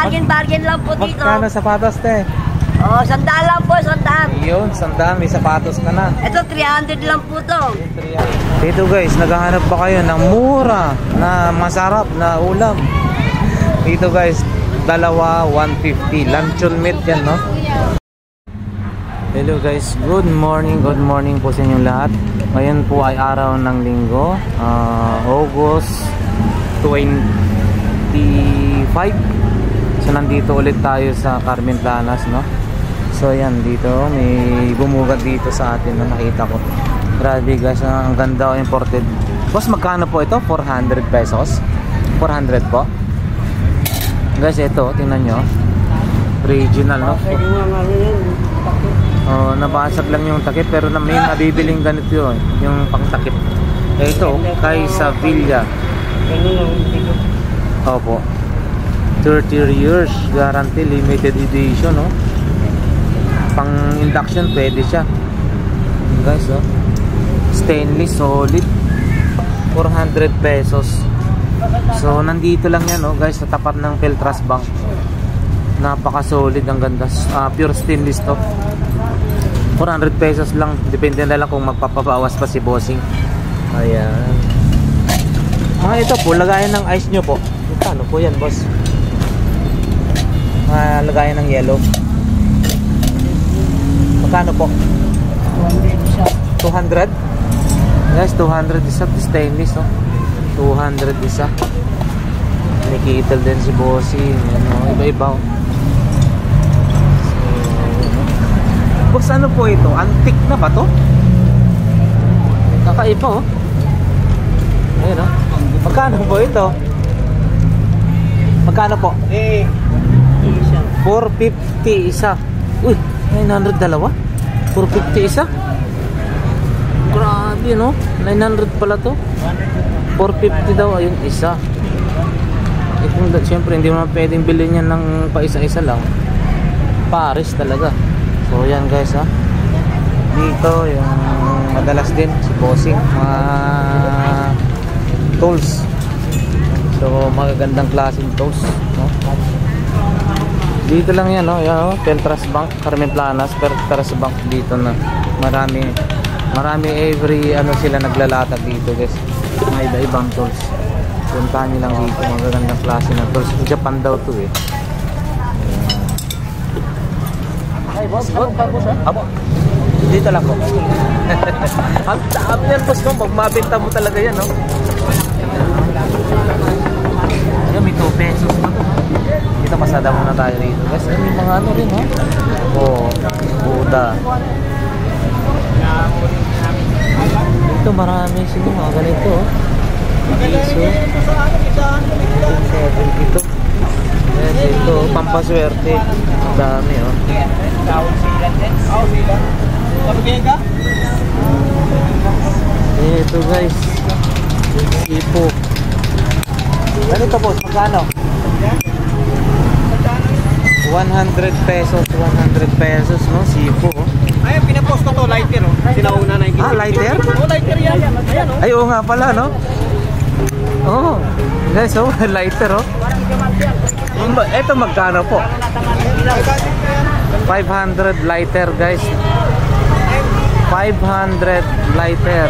bargain lang po dito. Magkano sapatos, te? Oh, 100 lang po, 100. Yun, 100, may sapatos ka na. Ito, 300 lang po to. Dito guys, naghahanap ba kayo ng mura na masarap na ulam? Dito guys, dalawa 150. Luncheon meat yan, no? Hello guys, good morning po sa inyong lahat. Ngayon po ay araw ng linggo, August 25. So nandito ulit tayo sa Carmen Planas, no? So yan, dito may bumugat dito sa atin na nakita ko. Grabe guys, ang ganda, imported. Boss, magkano po ito? 400 pesos? 400 po? Guys, ito, tingnan nyo. Original, no? Oh, nabasag lang yung takip, pero may nabibiling ganito yun, yung pangtakip. Ito, kay Sevilla. Opo. 30 years guarantee, limited edition, no? Pang induction pwede siya. Guys, oh. Stainless, solid. 400 pesos. So, nandito lang yan, oh, guys, sa tapat ng Peltras Bank. Napaka-solid, ang ganda. Pure stainless to. 400 pesos lang. Depende na lang kung magpapabawas pa si bossing. Ayan. Ito po, lagayan ng ice nyo po. Ano po yan, boss? Lagayan ng yellow. Magkano po? 200? Guys, 200 isa. Stainless, no? 200 isa. Nikital din si bossing. Ano, iba-iba, oh. Boss, ano po ito? Antique na ba to? Kakaiba, oh. Ayun, oh. Magkano po ito? Magkano po? 450 isa. Uy, 900 dalawa? 450 isa? Grabe, no? 900 pala to. 450 daw, ayun, isa. Siyempre, hindi mo pwedeng bilhin yan ng paisa-isa lang. Paris talaga. So yan guys, ha. Dito yung madalas din si bossing, mga tools. So magagandang klaseng tools, no? Dito lang yan, no? Yan, Peltras Bank, Carmen Planas, Peltras Bank dito na. Marami every ano sila naglalatag dito guys. May iba-ibang tools. Puntahan nyo lang dito, magagandang klase ng tools. Japan daw to, eh. Ay, boss, ano pa, boss, ha? Apo. Dito lang po. Ang dami yan, boss, no? Pag mabenta mo talaga yan, no? Ayan, may 2 pesos pa to, ha? Dito, pasada muna tayo rito, guys. May mga ano rin, ha? Oh, Buddha. Dito, marami sila, mga ganito, oh. Piso. Ito. Ito, pampaswerte. Ang dami, oh. Ito guys, sipo. Ganito boss, magkano? 100 pesos, 100 pesos, no? Sipo, oh. Ay, pinapost ko to, lighter, oh. Sinauna na yung lighter? Oh, lighter yan. Ayan, oh. Ay, oo nga pala, no? Oh, guys, oh, lighter, oh. Ito magkano po? 500 lighter, guys. 500 lighter.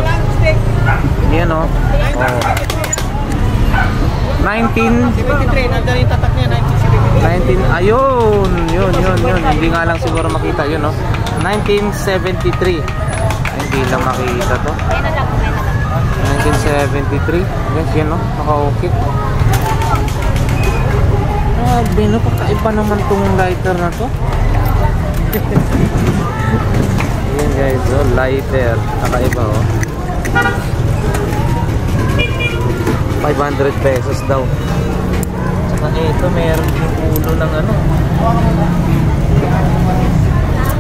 Yan, oh. 1973, nandiyan yung tatak niya, 19, ayun, yun. Hindi nga lang siguro makita yun, no? 1973. Hindi lang makita to. 1973. Guys, yan, no? Naka-okay. Grabe, no? Kakaiba naman tong lighter na to. Ayan guys, oh, lighter. Kakaiba, oh. 500 pesos daw. Tsaka ito, meron yung ulo ng ano.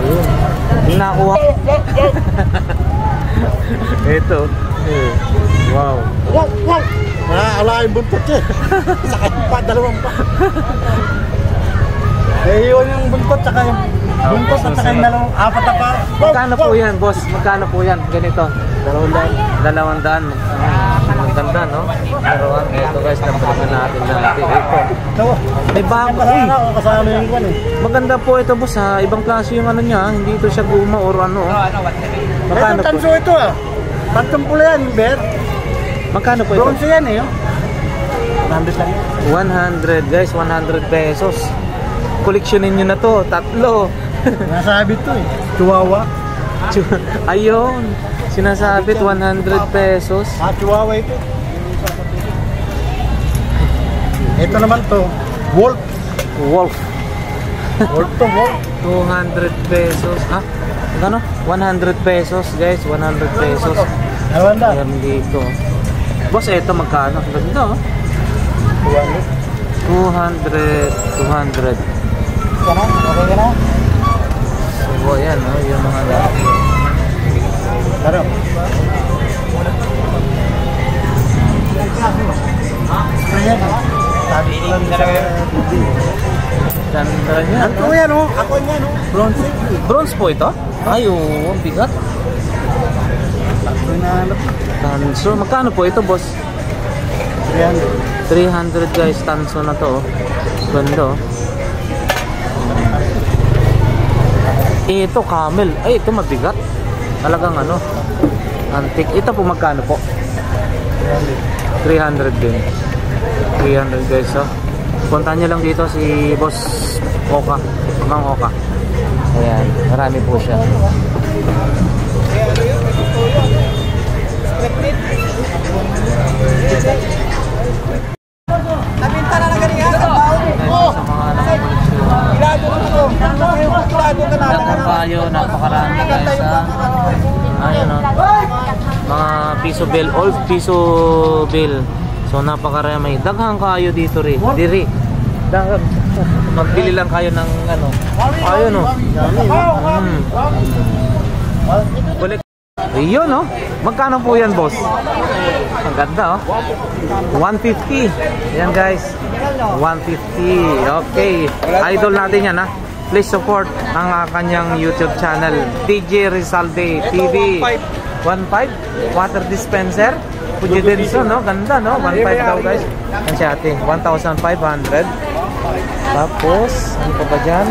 Ayun. Yung nakuha. Ito. Wow. Wala yung buntot eh. Sakit pa, dalawang pa. Iiwan yung buntot, tsaka yung buntot at saka yung apat na pa. Magkano po yan, boss? Magkano po yan? Ganito. 200. ganda, no? Pero ito guys, napalit natin dati. Ito. May bago. Uy, Kasama yung kwan eh. maganda po ito boss ha. Ibang klase yung ano niya. Hindi ito siya guma or ano. Magkano Ito, po? tanso ito ah. Pantong pula yan, Bet. Magkano po ito? Bronze yan eh. 100 lang. 100 guys, 100 pesos. Koleksyonin nyo na to, tatlo. Nasabi to eh. Chihuahua. Ayun, sinasabit 100 pesos. Chihuahua ito. Ito naman to. Wolf. Wolf. Wolf to, Wolf. 200 pesos. Ah, ano? 100 pesos guys, 100 pesos. Ewan na. Ayan dito. Boss, ito magkano? Ganda oh. 200. Ka na? Okay ka na? So, ayan oh, yung mga dati. Taro. Ayan. Sabi ko lang sa Ganda niya. Ako yan oh. Ako yan oh. Bronze. Bronze po ito? Ay, oo, ang bigat. Tanso. Magkano po ito, boss? 300 guys, tanso na to. Oh. Ganda oh. Ito, camel. Ay, ito mabigat. Talagang ano, antique. Ito po magkano po? 300 din. 300 guys, oh. Punta nyo lang dito si Boss Oka, Mang Oka. Ayan, marami po siya. Nabintana na ganyan. Sa mga nakakoleksyon. Tayo, napakarami guys ha. Ayan o. Mga piso bill, all piso bill. So napakarami. Daghang kayo dito rin. Diri. Daghang. Magbili lang kayo ng ano. Ayun o. Ayun o. Magkano po yan boss? Ang ganda oh. 150. Yan guys. 150. Okay. Idol natin yan ha. Please support ang kanyang YouTube channel, DJ Rizalde TV. 1.5 water dispenser. Pujidenso, no? Ganda, no? 1.5 daw guys. Yan si ate. 1,500. Tapos, ano pa ba dyan?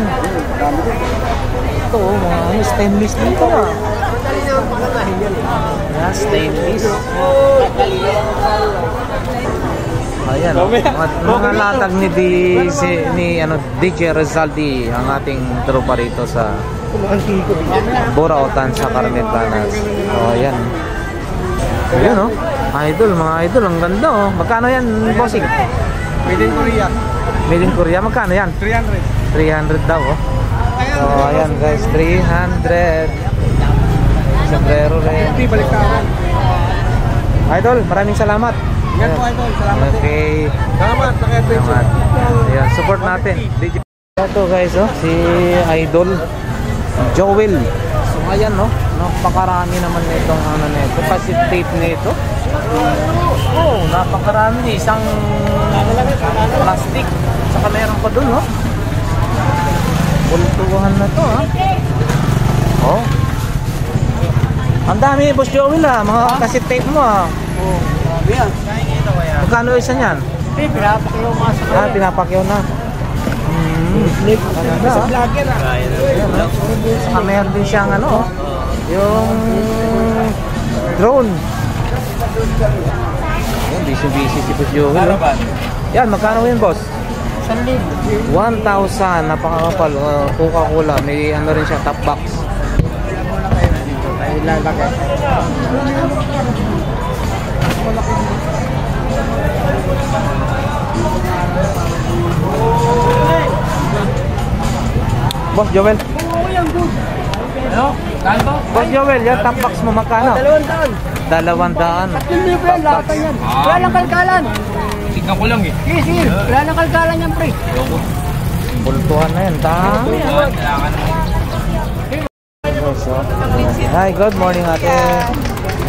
Ito, mga ano, stainless dito ah. Yan, stainless. Ayan, mga latag ni DJ Rizalde, ang ating tropa rito sa Burautan sa Carmen Planas. O, ayan. Ayan, no? Idol, mga idol, ang ganda, oh. Magkano yan, bossing? Made in Korea. Made in Korea, magkano yan? 300. 300 daw, oh. So, ayan guys, 300. Sombrero rin. Balik ka. Idol, maraming salamat. Ingat po, Idol. Salamat. Okay. Salamat. Salamat. Ayan, support natin. Ito guys, oh, si Idol Joel. So ayan, no, napakarami naman nitong ano nito, cassette tape nito. Oh, napakarami, isang plastic. Saka meron pa dun, no. Pultuhan na to, ha. Oh. Ang dami, Boss Joel, ha. Mga cassette tape mo, ha. Oh. Magkano isa niyan? Pinapakyaw mga sa Ah, pinapakyaw na. sa vlogger ah. Saka meron din siyang ano, yung drone. Yan, busy si Boss Joel. Yan, magkano yun, boss? 1,000. Napakakapal. Coca-Cola. May ano rin siya, top box. Boss Joel. Boss Joel, yan top box mo magkano? 200. 200. Lahat yan. Wala lang kalkalan. Tingnan ko lang eh. Sige. Wala lang kalkalan yan, pre. Bultuhan na yan. Dami. Hi, good morning ate.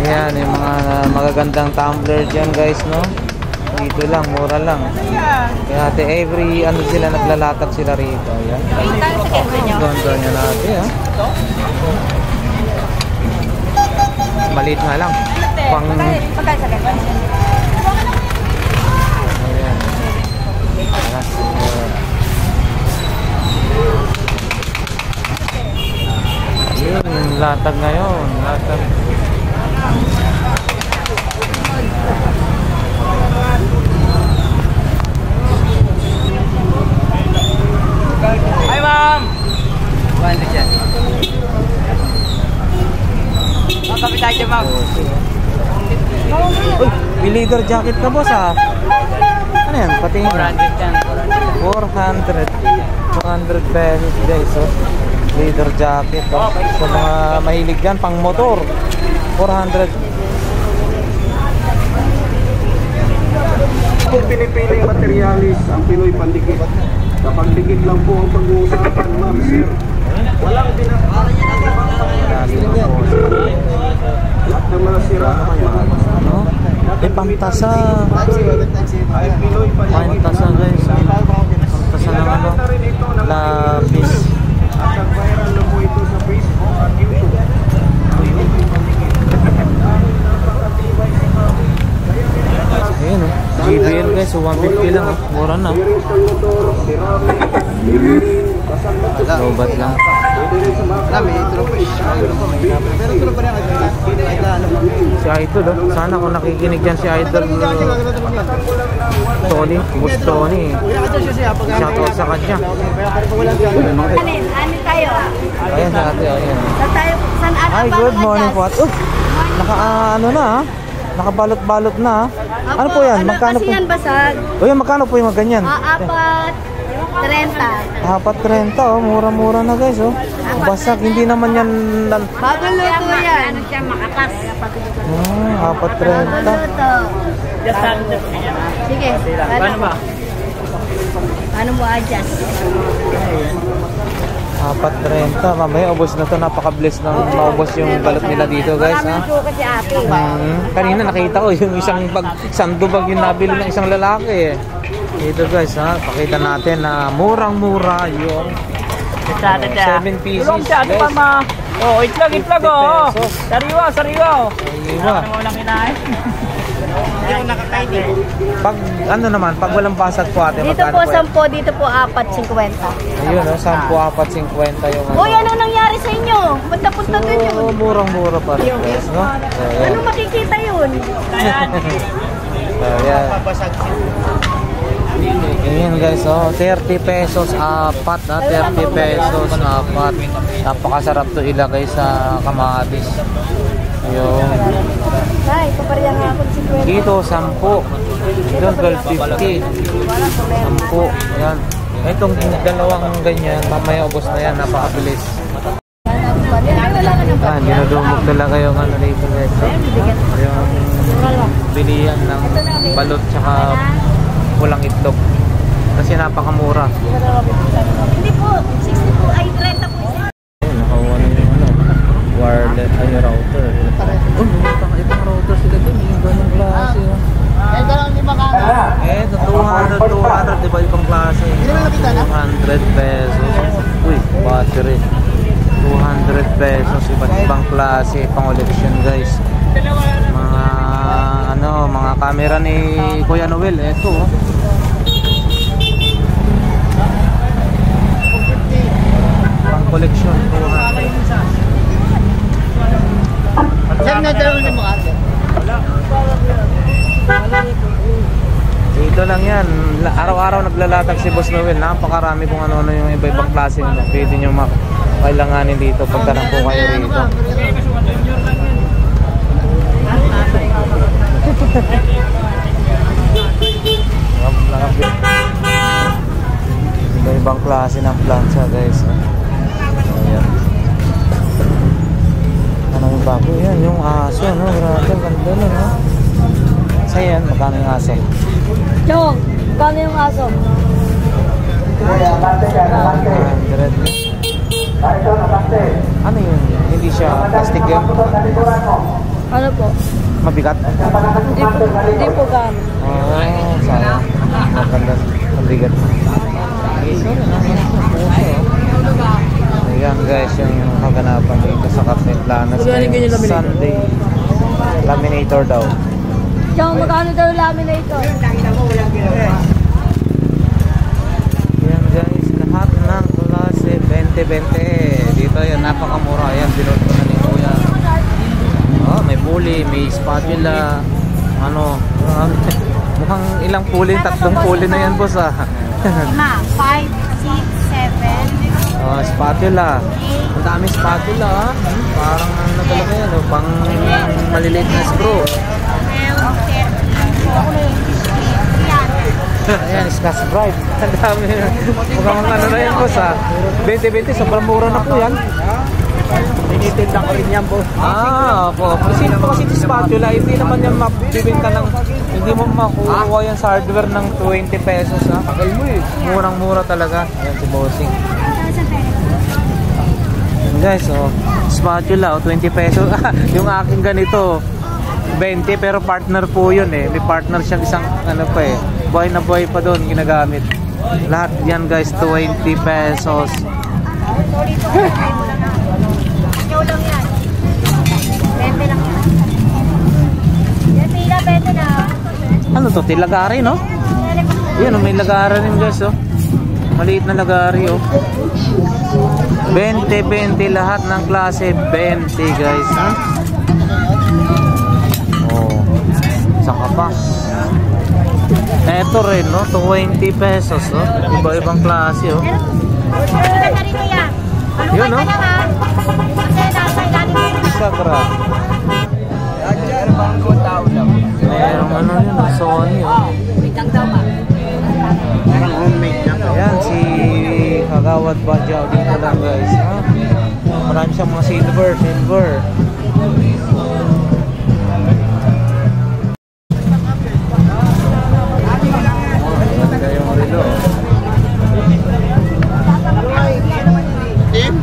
Ayan, yung mga magagandang tumbler dyan guys, no? Dito lang, mura lang. Kaya ate, every ano sila, naglalatag sila rito. Ayan. Ganda niya na ate, ha? Maliit nga lang. Pang Ayan. Ayun, yung latag ngayon. Latag. Hi, ma'am! Balik yan. Magkapit tayo dyan, ma'am. Uy, may leather jacket ka, boss, ah. Ano yan? Patingin na. 400 yan. 400 pesos, guys, oh. Leather jacket, oh. Sa mga mahilig yan, pang motor. 400. Kung pinipili yung materialis, ang Pinoy pandikit. Kapag dikit lang po ang pag-uusapan, ma'am, sir. Walang lahat ng mga sira at mahal. Ano? Pangtasa. Ay Pinoy pandikit. Pangtasa, guys. Pangtasa ng ano? Lapis. At nag-viral na po ito sa Facebook at YouTube. Pinoy pandikit. Napakatibay si ma'am. Ayan, oh. GBL, guys. So, 150 lang, oh. Mura na. Lobat lang. Si Idol, oh. Sana kung nakikinig dyan si Idol, Tony, Bus Tony. Shoutout sa kanya. Ano tayo? Ayan sa ate, ayan. Saan ata Ay, ba good morning Diyas? po. Ano na, ha? Nakabalot-balot na, ha? Ano po yan? Magkano kasi po? yan basag? O yan, magkano po yung mga ganyan? 4.30. 4.30, oh. Mura-mura na, guys, oh. Basag, hindi naman yan... Bago luto yan. Ano siya, makatas. 4.30. Luto. Sige. Paano ba? Paano mo adjust? 4.30. Mamaya, ubos na to. Napaka-bless nang maubos yung balot nila dito, guys, ha? Maraming suka si ate. Kanina nakita ko yung isang dubag yung nabili ng isang lalaki, eh. Dito, guys, ha? Pakita natin na murang-mura yung 7 pieces, guys. Oh, itlog, oh. Sariwa. Sariwa. Ano mo lang kinain? Pag ano naman, pag walang basag po ate, Dito magkano po po 10, dito po 4.50. Ayun, oh, 10, 4.50 yung Uy, ano nangyari sa inyo? Punta-punta din yun. So, murang-mura pa rin, guys, no? So, Ano ayan. makikita yun? So, ayan. Ayan, guys, oh, 30 pesos apat, ha? 30 pesos apat. Napakasarap to ilagay sa kamatis. Ayun. Ay, papareha nga ako si Kuya. Dito, 10. Dito, 12.50. 10. Ayan. Itong dalawang ganyan, mamaya ubos na yan, napakabilis. Dinudumog talaga yung ano dito, guys. Yung bilihan ng balot tsaka pulang itlog. Kasi napakamura. Hindi po, 60 po, ay 30 po isa. Ayun, nakawa na yung ano, wireless ay router. Oh, ibang router sila dun, yung ganong klase. Ito, 200, diba ibang klase? 200 pesos. Uy, battery. 200 pesos, iba't ibang klase, pang collection, guys. Mga ano, mga camera ni Kuya Noel, ito, oh. Pang collection, 200. Dito lang yan. Araw-araw naglalatag si Boss Noel. Napakarami kung ano-ano yung iba-ibang klase. Pwede nyo kailanganin dito. Pagka lang po kayo rito. Iba-ibang klase ng plancha, guys. Ayan. Ano yung bago? Yan, yung aso, no? Grabe, ganda na, no? Sa'yo yan, magkano yung aso? Chong, paano yung aso? 100. Ano yun? Hindi siya plastic yun? Ano po? Mabigat? Hindi po gano'n. Oo, sayang. Maganda. Mabigat. Ayan, guys, yung kaganapan dito sa Carmen Planas. Sunday. Laminator daw. Diyan, magkano daw laminator? Yan guys, lahat ng klase 20-20. Dito yan, napakamura. Yan, binod ko na ni Kuya. Oh, may pulley, may spatula. Ano, mukhang ilang pulley, 3 pulley na yan boss ah. 5, 6, 7. Oh, spatula. Ang dami spatula ah. Parang ano talaga yan, oh, pang maliliit na screw. Ayan, Scotch Brite. Ang dami. Mukhang ano na yan boss ah. 20-20, sobrang mura na po yan. Tinitinda ko rin yan, boss. Ah, opo. Kasi yung spatula, hindi naman yan mabibinta ng, hindi mo makukuha yan sa hardware ng 20 pesos ha. Tagal mo eh. Murang-mura talaga. Ayan si Bossing. Ayan guys, oh. Spatula, oh, 20 pesos. Yung aking ganito, 20 pero partner po yun eh. May partner siyang isang, ano pa eh. Buhay na buhay pa doon, ginagamit. Lahat yan guys, 20 pesos. Ikaw lang yan. 20 lang yan. Yan, pila, 20 na. Ano to? Tilagari, no? Yan, oh, may lagari rin guys, oh. Maliit na lagari, oh. 20-20 lahat ng klase. 20 guys, ha? Oh. Saan ka pa? Eto rin, no? 20 pesos, oh. Iba-ibang klase, oh. Pila na rin kuya. Yun, no? Kasi nasa ilalim mo. Sakra. Merong ano yun, oh. Sony, oh. Parang homemade na. Ayan, si Kagawad Badyaw dito lang guys, ha? Marami siyang mga silver. Ganda yung relo. Team?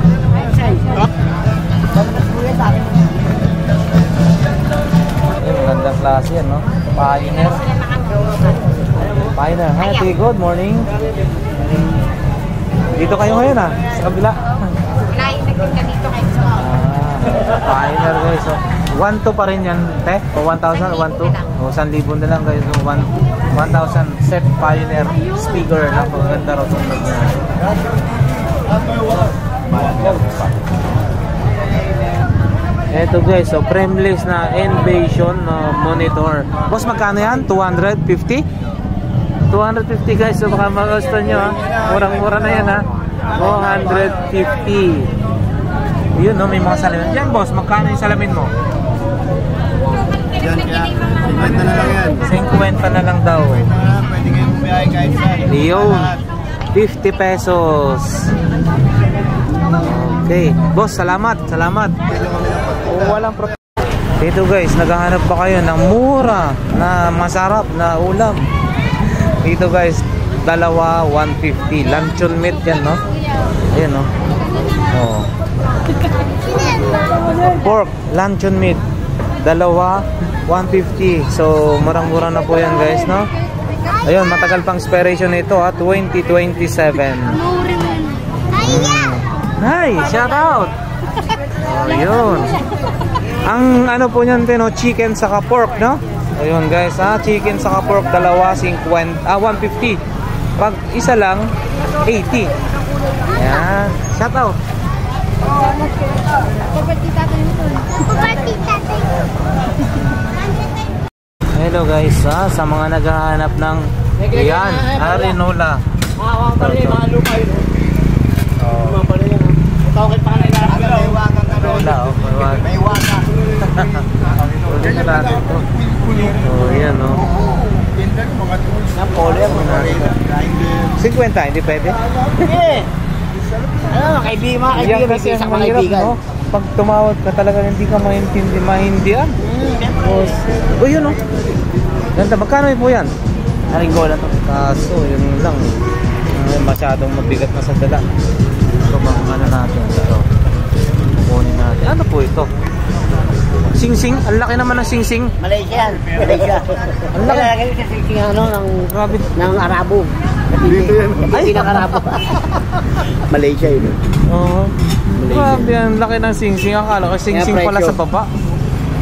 Ayun, magandang klase yan, no? Pioneer. Hi, good morning. Dito kayo ngayon ah, sa kabila. Lain nagpunta dito kayo sa Pioneer guys, so 1,200 pa rin yan, te? O 1,000, 1,200? O 1,000 na lang guys, so 1,000 set Pioneer speaker na paganda raw sa niya. Eto guys, so frameless na Invasion monitor. Boss, magkano yan? 250? 250 guys, so baka mag-gusto nyo ha. Murang-mura na yan ha. 250. Yun no, may mga salamin. Yan boss, magkano yung salamin mo? Yan kaya. 50 na lang yan. 50 na lang daw. Pwede kayong bumiyahe kahit saan. Yun, 50 pesos. Okay, boss, salamat. Walang problem. Dito guys, naghahanap ba kayo ng mura na masarap na ulam? Dito guys, dalawa 150. Luncheon meat yan, no? Ayan, no? Oh. Pork, luncheon meat. Dalawa 150. So, murang-mura na po yan guys, no? Ayun, matagal pang expiration nito ha, 2027. Hi, shout out. Oh, yun. Ang ano po niyan din, no? Chicken saka pork, no? Ayun guys, ha? Chicken saka pork, dalawa 150. Pag isa lang 80. Ayan, shout out. Hello guys, ha? Sa mga naghahanap ng yan, Arenola. Arenola, oh, may waka. Ulit na natin ito. Oh, yan, oh. 50, hindi pwede? Ano, kaibigan kasi ang mahirap, no? Pag tumawag ka talaga hindi ka maintindihan. O yun, oh. Ganda, magkano po yan? Naringgola to. Kaso, yun lang. Masyadong mabigat na sa dala. Ito bang ano natin ito? Kunin natin. Ano po ito? Singsing? Ang laki naman ng singsing. Malaysia. Ang laki. Kaya sa singsing ano ng Arabo. Dito yan. Ay, ng Arabo. Malaysia yun. Oo. Grabe, ang laki ng singsing. Akala ko singsing pala sa baba.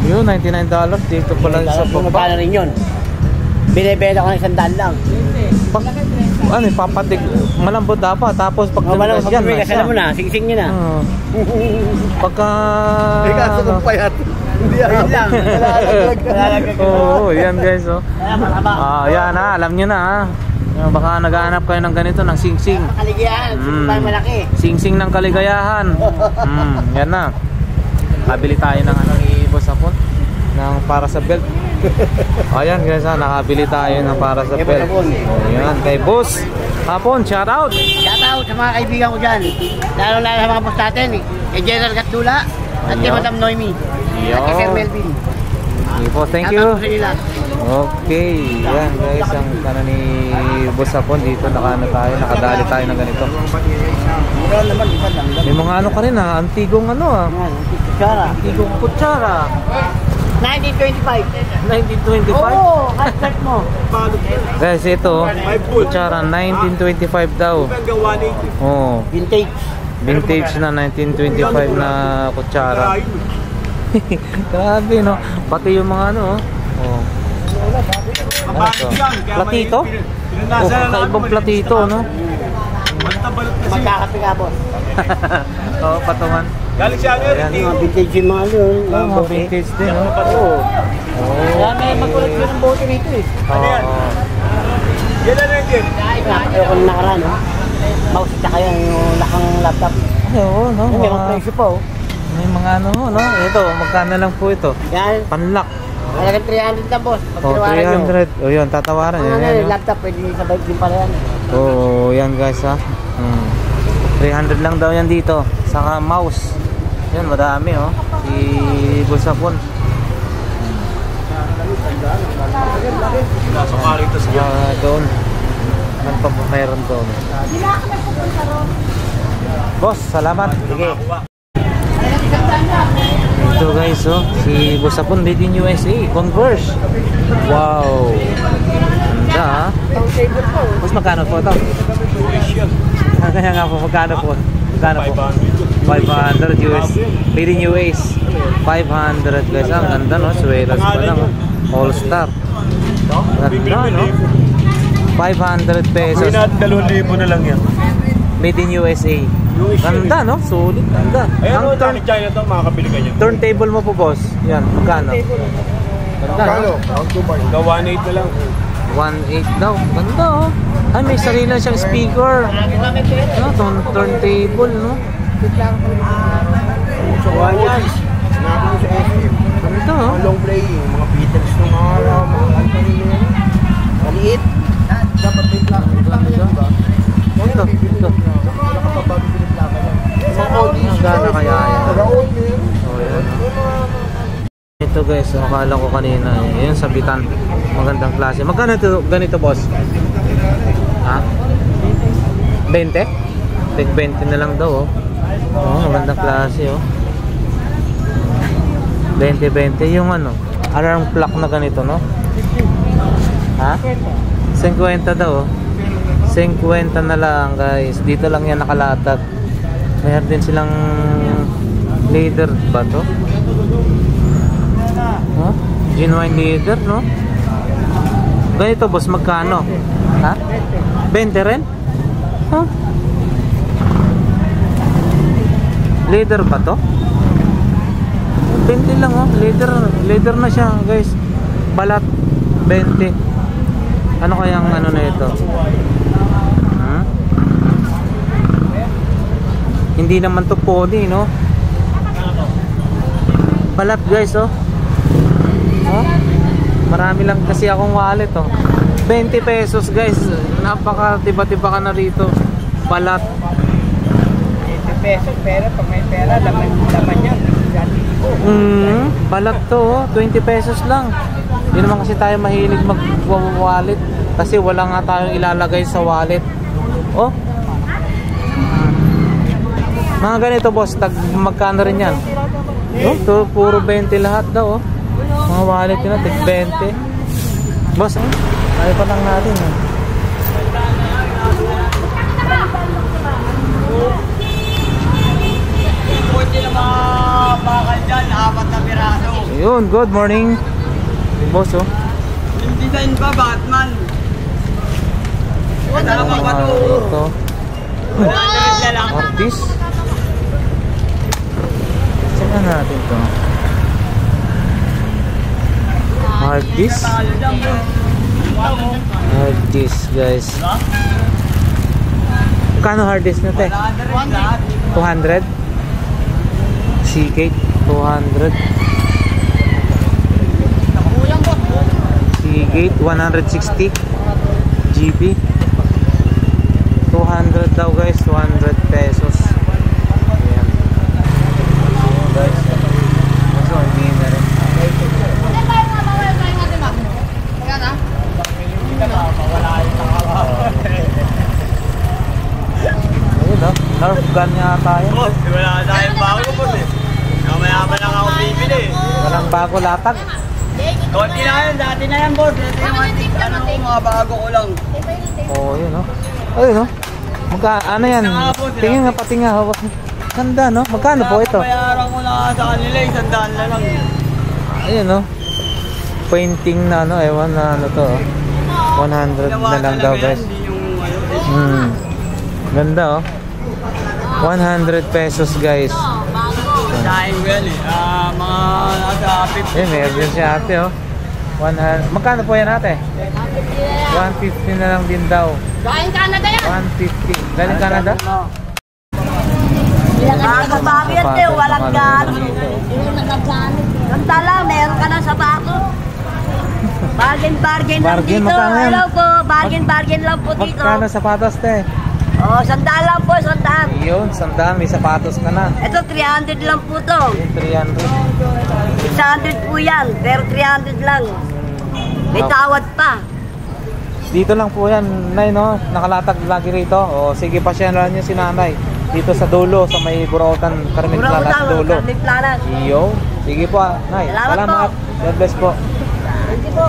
Yun, $99 dito pala sa baba. Magkano rin yun? Binibenta ko ng 100 lang. Pag, ano, papatig, malambot dapat. Tapos pag Malang tumigas yan, pagbibigas, alam mo na, sing-sing nyo na. Pagka... Kaso kung payat. Hindi Ayun lang. Malalaglag. Oo, yan guys, oh. Ayan, mataba. Yan alam nyo na, ha. Baka naghahanap kayo ng ganito, ng sing-sing. Kaligayahan, parang malaki. Sing-sing ng kaligayahan. Yan na. Kabili tayo ng ano ni Boss Hapon, ng para sa belt. Ayan guys, ha, nakabili tayo ng para sa belt. Ayan, kay Boss Hapon, shout out. Shout out sa mga kaibigan ko dyan. Lalo-lalo sa mga boss natin, kay General Gatdula at kay Madam Noemi. At kay Sir Melvin. Okay po, thank Shout out you. sa nila. Okay, yan guys, ang kanan ni Boss Hapon dito, nakadali tayo ng ganito. Mura naman, di ba lang? May mga ano ka rin, ha, antigong ano, ha. Ayan, kutsara. Antigong kutsara. 1925. 1925? Oo, hot mo. Guys, ito, kutsara, 1925 daw. Hanggang 180. Oh, Vintage. vintage na 1925 na kutsara. Grabe, no? Pati yung mga ano, oh. Ano to? Platito? Oh, kakaibang platito, no? Magkakape ka, boss. Oo, patungan. Galing siya Ayan, Mga vintage yung mga yun. oh, mga vintage din, no? Oo. Oh. Kaya may magkulat yun ang bote nito eh. Oo. Yan na lang din. Ayoko na nakaraan, no? Mouse at saka yung lakang laptop. Ay, oo, no? May mga presyo pa, oh. May mga ano, no? Ito, magkano lang po ito? Yan. Panlock. Talagang 300 na, boss. Pag Oh, tinawaran nyo. 300. Oh, yun, tatawaran. Ano Yan, na, yan, no? laptop, pwede sabay din pala yan. Oo, yan guys, ha. 300 lang daw yan dito. Saka mouse. Yan, madami, oh. Si Boss Hapon. Nasukari ito siya. Doon. Ano pa po mayroon doon? Boss, salamat. Sige. Ito guys, oh. Si Boss Hapon made in USA. Converse. Wow. Ganda, ha. Boss, magkano po ito? Kaya nga po, magkano po? Magkano po? 500 US. Made in US. 500 guys. Ang ganda, no? Suelas pa lang. All Star. Ganda, no? 500 pesos. 2,000 na lang yan. Made in USA. Ganda, no? Solid. Ganda. Ayan o, Ang dami China to, makakabili ka niya. turntable mo po, boss. Yan, magkano? Ganda, no? Hanggang 1.8 na lang. 1.8 daw. Ganda, oh. Ay, may sarili na siyang speaker. No, turntable, no? Suwa yan. Sinabi ko sa SM. Ganda, oh. Mga long playing, mga Beatles ng mga kanta nila yan. Maliit. Dapat may plaka yan ba? Ito, ito. Nakapababili ng plaka yan. Mga audio. Ang gana kaya yan. Taga-old meron. Oh, yan. Ito guys, akala ko kanina, yun sabitan. Magandang klase. Magkano ito, ganito boss? Ha? 20? Tig 20 na lang daw, oh. Oh, magandang klase, oh. 20-20 yung ano, alarm clock na ganito, no? Ha? 50 daw, oh. 50 na lang guys. Dito lang yan nakalatag. Mayroon din silang leader ba to? Oh, genuine leader, no? Ganito boss, magkano? Ha? 20 rin? Huh? Leader ba to? 20 lang, oh. Leader na siya guys. Balat 20. Ano kayang ano na ito? Hindi naman to pony, no? Balat guys, oh. Oh, marami lang kasi akong wallet, oh. 20 pesos guys. Napaka tiba-tiba ka na rito. Balat 20 pesos, pero pag may pera, laman yan. balat to, oh. 20 pesos lang. Hindi naman kasi tayo mahilig mag-wallet kasi wala nga tayong ilalagay sa wallet. Oh, mga ganito boss, magkano rin yan? Oh, to, puro 20 lahat daw, oh. Mga wallet yun, tig 20. Boss, ayaw pa lang natin, eh. Pwede na mga bakal dyan, 4 na piraso. Yun, good morning. Boss, oh. Yung design pa, Batman. Kasama pa to. Ito. Ortiz. Saan natin to? Hard disk. Hard disk, guys. Kano hard disk nyo, te? 200? Seagate 200. Seagate 160 GB. 200 daw, guys. 200 pesos. Ayan. Ayan, guys. Kaso hindi na rin. Ayun, no? Nerf gun yata yun. Boss, wala na tayong bago, boss eh. Mamaya pa lang ako bibili. Walang bago latag. Konti na yun, dati na yan, boss. Ito yung mga bago ko lang. Oo, yun, no? Ayun, no? Ano yan? Tingin nga, pati nga. Ganda, no? Magkano po ito? Bayaran ko na sa kanila, 100 na lang. Ayun, no? Painting na, no? Ewan na ano to. 100 na lang daw, guys. Ganda, oh. 100 pesos, guys. Sahin ko yan eh. Mga nasa 50. Eh, meron din si ate, oh. 100. Magkano po yan, ate? 150 na lang din daw. Galing Canada yan. 150. Galing Canada? Bago bago yan, Teo. Walang gamit. Ganda lang, meron ka ng sapatos. Bargain lang Bargain, dito. magkano yan? Hello po, bargain lang po dito. Magkano sapatos, te? Oh, 100 lang po, 100. Yun, 100. May sapatos ka na. Ito, 300 lang po to. Yung 300. 600 po yan, pero 300 lang. May tawad pa. Dito lang po yan, Nay, no? Nakalatag lagi rito. O, sige, pasyalan niyo si Nanay. Dito sa dulo, sa may Burautan, Carmen Planas dulo. Carmen Planas. Iyo. Sige po, Nay. Salamat po. God bless po. Hindi po.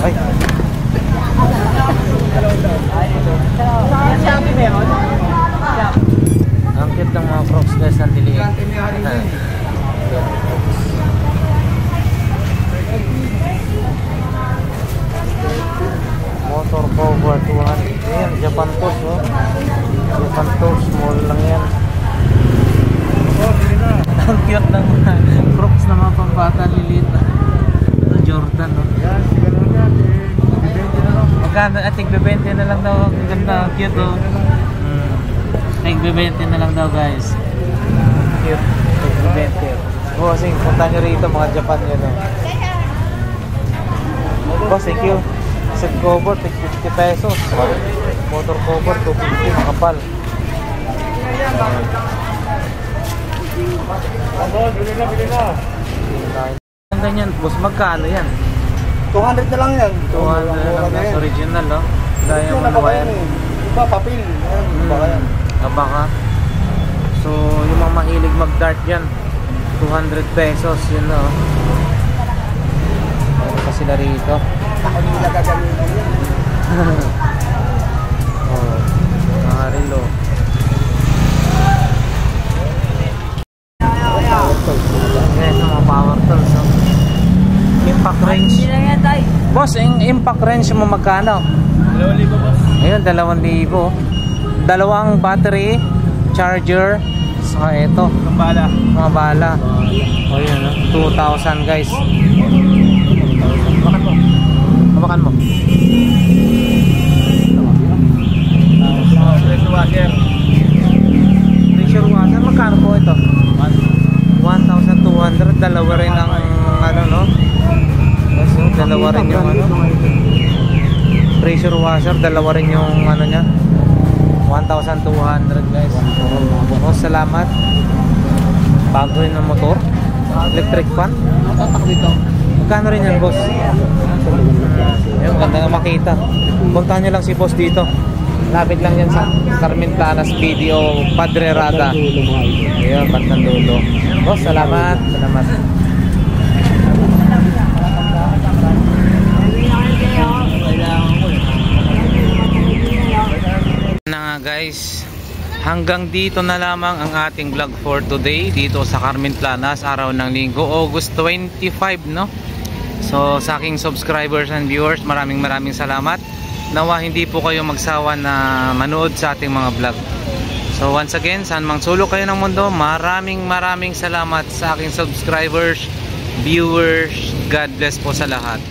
Ay. Ang cute ng mga Crocs, guys, ng dilihin. Motor cover 200. Ayan, Japan Toast, oh. Japan Toast, small lang yan. Ang cute ng mga Crocs na mga pambata, lilit. Jordan, no? Yan, siguro yan. Bibente na lang. Magkano? Ating bibente na lang daw. Ang ganda, cute, oh. Ating bibente na lang daw, guys. Cute. Ating bibente. Bossing, punta nyo rito, mga Japan yun, oh. Boss, thank you. Set cover, 50 pesos. Motor cover, 250, makapal. Boss, bili na. Ang ganyan, boss, magkano yan? 200 na lang yan. 200 na lang, guys, original, no? Diamond wire. Iba, papel. Baka yan. Baka. So, yung mga mahilig mag-dart yan, 200 pesos, yun, no? Ano pa sila rito? Ako nila gagamitin yan. Oh, mga relo. Yes, mga power tools, no? Impact range. Boss, yung impact range mo magkano? 2,000 boss. Ayun, 2,000. Dalawang battery, charger, saka ito, Kambala. mga bala. O yun, no? 2,000, guys. Habakan mo. Pressure washer. Pressure washer, magkano po ito? 1,200. Dalawa rin ang ano, no? So, dalawa rin yung ano, pressure washer, dalawa rin yung ano niya, 1,200, guys. Oh, salamat. Bago rin ng motor, electric fan. Magkano rin yan, boss? Ayun, ganda nga makita. Puntahan nyo lang si boss dito. Lapit lang yan sa Carmen Planas PDO Padre Rada. Ayun, bandang dulo. Boss, salamat. Salamat. Na nga, guys, Hanggang dito na lamang ang ating vlog for today dito sa Carmen Planas, araw ng Linggo, August 25, no? So sa aking subscribers and viewers, maraming salamat. Nawa hindi po kayo magsawa na manood sa ating mga vlog. So once again, saan mang sulok kayo ng mundo, maraming salamat sa aking subscribers, viewers. God bless po sa lahat.